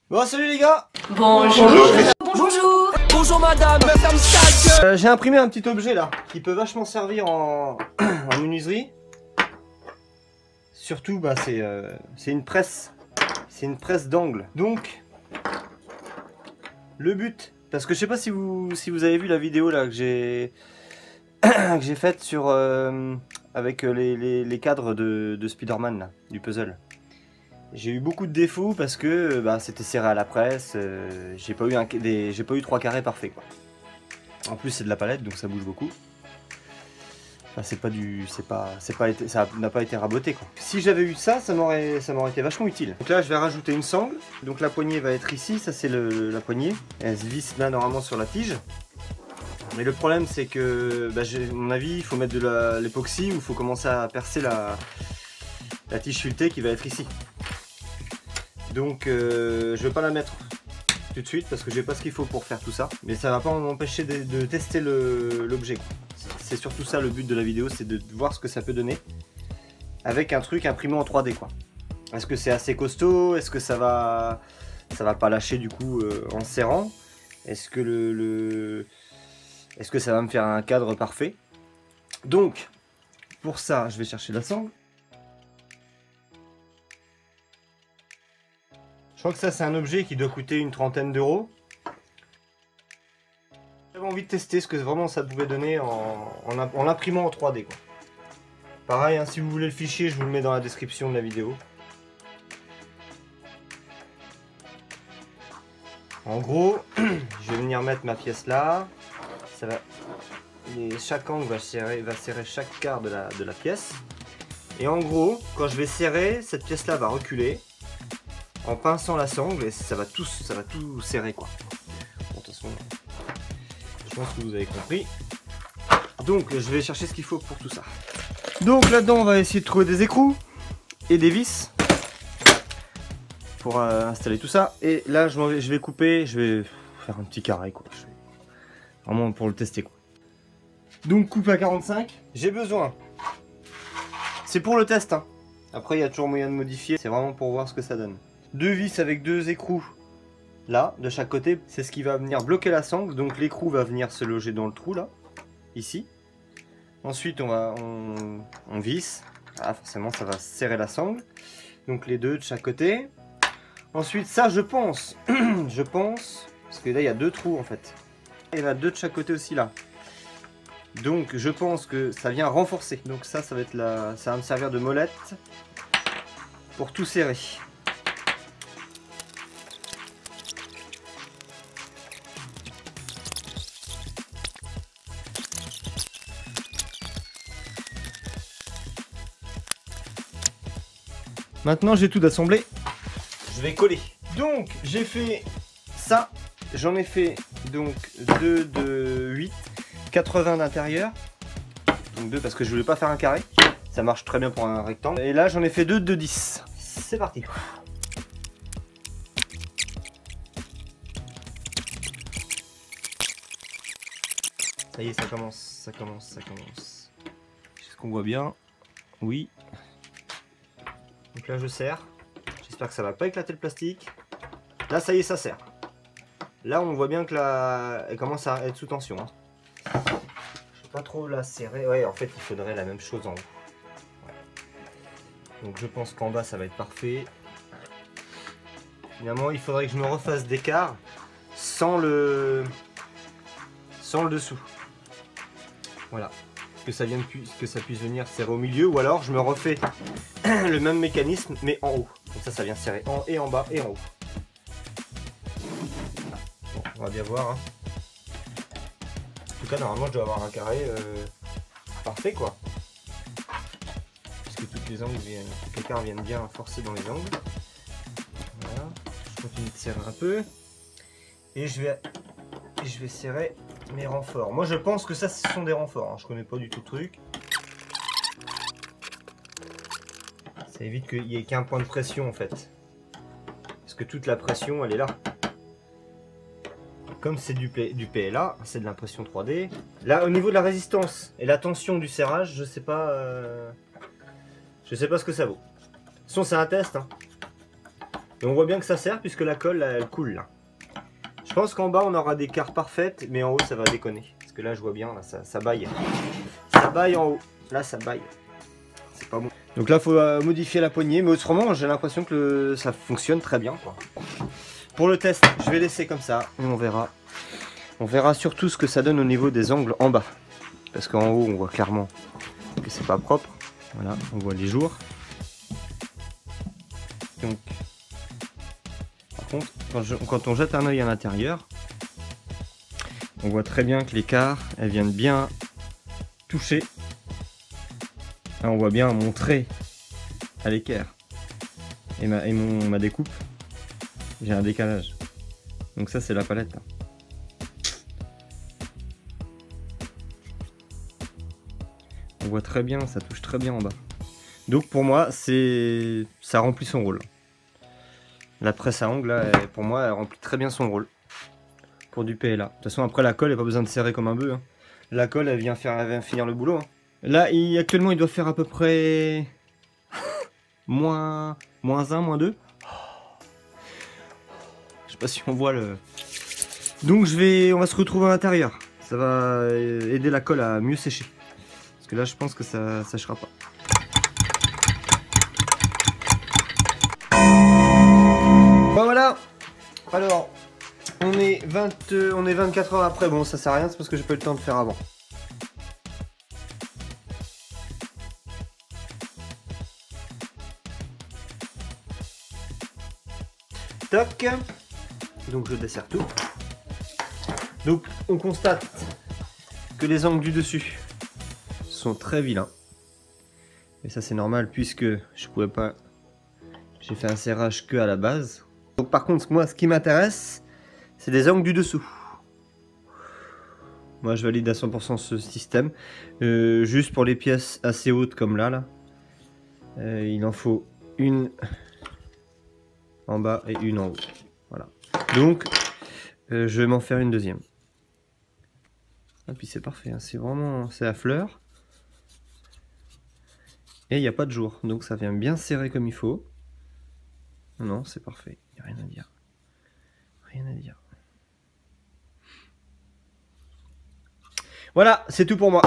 Bon, salut les gars. Bonjour. Bonjour. Bonjour madame, ferme ta gueule. J'ai imprimé un petit objet là, qui peut vachement servir en, en menuiserie. Surtout, bah, c'est une presse. C'est une presse d'angle. Donc, le but, parce que je sais pas si vous avez vu la vidéo là que j'ai faite sur avec les cadres de Spider-Man là, du puzzle. J'ai eu beaucoup de défauts parce que bah, c'était serré à la presse, j'ai pas eu 3 carrés parfaits quoi. En plus c'est de la palette donc ça bouge beaucoup. Enfin, ça n'a pas été raboté quoi. Si j'avais eu ça, ça m'aurait été vachement utile. Donc là je vais rajouter une sangle, donc la poignée va être ici, ça c'est la poignée. Elle se visse là normalement sur la tige. Mais le problème c'est que, bah, à mon avis, il faut mettre de l'époxy ou il faut commencer à percer la tige sculptée qui va être ici. Donc je vais pas la mettre tout de suite parce que j'ai pas ce qu'il faut pour faire tout ça. Mais ça va pas m'empêcher de tester l'objet. C'est surtout ça le but de la vidéo, c'est de voir ce que ça peut donner avec un truc imprimé en 3D quoi. Est-ce que c'est assez costaud? Est-ce que ça va pas lâcher du coup en serrant? Est-ce que est-ce que ça va me faire un cadre parfait? Donc pour ça je vais chercher la sangle. Je crois que ça c'est un objet qui doit coûter une trentaine d'euros. J'avais envie de tester ce que vraiment ça pouvait donner en l'imprimant en 3D quoi. Pareil, hein, si vous voulez le fichier, je vous le mets dans la description de la vidéo. En gros, je vais venir mettre ma pièce là. Ça va, chaque angle va serrer chaque quart de la pièce. Et en gros, quand je vais serrer, cette pièce là va reculer en pinçant la sangle et ça va tout serrer quoi. Bon, de toute façon, je pense que vous avez compris. Donc je vais chercher ce qu'il faut pour tout ça. Donc là-dedans on va essayer de trouver des écrous et des vis pour installer tout ça. Et là je vais couper, je vais faire un petit carré quoi. Vraiment pour le tester quoi. Donc coupe à 45. J'ai besoin. C'est pour le test hein. Après il y a toujours moyen de modifier. C'est vraiment pour voir ce que ça donne. 2 vis avec 2 écrous là de chaque côté. C'est ce qui va venir bloquer la sangle. Donc l'écrou va venir se loger dans le trou là. Ici. Ensuite on visse. Ah, forcément ça va serrer la sangle. Donc les deux de chaque côté. Ensuite ça je pense. Je pense. Parce que là il y a 2 trous en fait. Il y en a 2 de chaque côté aussi là. Donc je pense que ça vient renforcer. Donc ça va être ça va me servir de molette pour tout serrer. Maintenant j'ai tout assemblé, je vais coller. Donc j'ai fait ça, j'en ai fait donc 2 de 8, 80 d'intérieur. Donc 2 parce que je voulais pas faire un carré, ça marche très bien pour un rectangle. Et là j'en ai fait 2 de 10. C'est parti. Ça y est, ça commence. Est-ce qu'on voit bien? Oui. Donc là je serre, j'espère que ça va pas éclater le plastique. Là ça y est, ça serre. Là on voit bien que elle commence à être sous tension. Hein. Je vais pas trop la serrer. Ouais, en fait il faudrait la même chose en haut. Ouais. Donc je pense qu'en bas ça va être parfait. Finalement il faudrait que je me refasse d'écart sans le dessous. Voilà. Que ça puisse venir serrer au milieu, ou alors je me refais le même mécanisme mais en haut. Comme ça vient serrer en bas et en haut. Bon, on va bien voir. Hein. En tout cas normalement je dois avoir un carré parfait quoi. Puisque toutes les angles toutes les cartes viennent bien forcer dans les angles. Voilà. Je continue de serrer un peu. Et je vais serrer mes renforts. Moi je pense que ça ce sont des renforts, hein. Je connais pas du tout le truc. Ça évite qu'il n'y ait qu'un point de pression en fait. Parce que toute la pression elle est là. Comme c'est du PLA, c'est de l'impression 3D. Là au niveau de la résistance et la tension du serrage, je sais pas ce que ça vaut. De toute façon c'est un test. Hein. Et on voit bien que ça sert puisque la colle là, elle coule là. Je pense qu'en bas on aura des quarts parfaites, mais en haut ça va déconner. Parce que là je vois bien, là, ça baille. Ça baille en haut. Là ça baille. C'est pas bon. Donc là il faut modifier la poignée, mais autrement j'ai l'impression que ça fonctionne très bien, quoi. Pour le test, je vais laisser comme ça et on verra. On verra surtout ce que ça donne au niveau des angles en bas. Parce qu'en haut on voit clairement que c'est pas propre. Voilà, on voit les jours. Donc, par contre, quand on jette un œil à l'intérieur, on voit très bien que les quarts, elles viennent bien toucher. Là, on voit bien mon trait à l'équerre et ma découpe. J'ai un décalage. Donc ça, c'est la palette. Là. On voit très bien, ça touche très bien en bas. Donc pour moi, ça remplit son rôle. La presse à ongles, là, pour moi, elle remplit très bien son rôle. Pour du PLA. De toute façon, après la colle, il n'y a pas besoin de serrer comme un bœuf. Hein. La colle, elle vient finir le boulot. Hein. Là, actuellement, il doit faire à peu près... moins 1, moins 2. Je sais pas si on voit le... Donc on va se retrouver à l'intérieur. Ça va aider la colle à mieux sécher. Parce que là, je pense que ça ne séchera pas. Bon, voilà. Alors, on est 24 heures après. Bon, ça sert à rien, c'est parce que j'ai pas eu le temps de faire avant. Toc. Donc, je desserre tout. Donc, on constate que les angles du dessus sont très vilains. Et ça, c'est normal puisque je pouvais pas... J'ai fait un serrage que à la base. Donc par contre, moi, ce qui m'intéresse, c'est les angles du dessous. Moi, je valide à 100% ce système. Juste pour les pièces assez hautes comme là. Il en faut une en bas et une en haut. Voilà. Donc, je vais m'en faire une deuxième. Et puis c'est parfait. Hein. C'est à fleur. Et il n'y a pas de jour. Donc ça vient bien serré comme il faut. Non, c'est parfait, il n'y a rien à dire. Rien à dire. Voilà, c'est tout pour moi.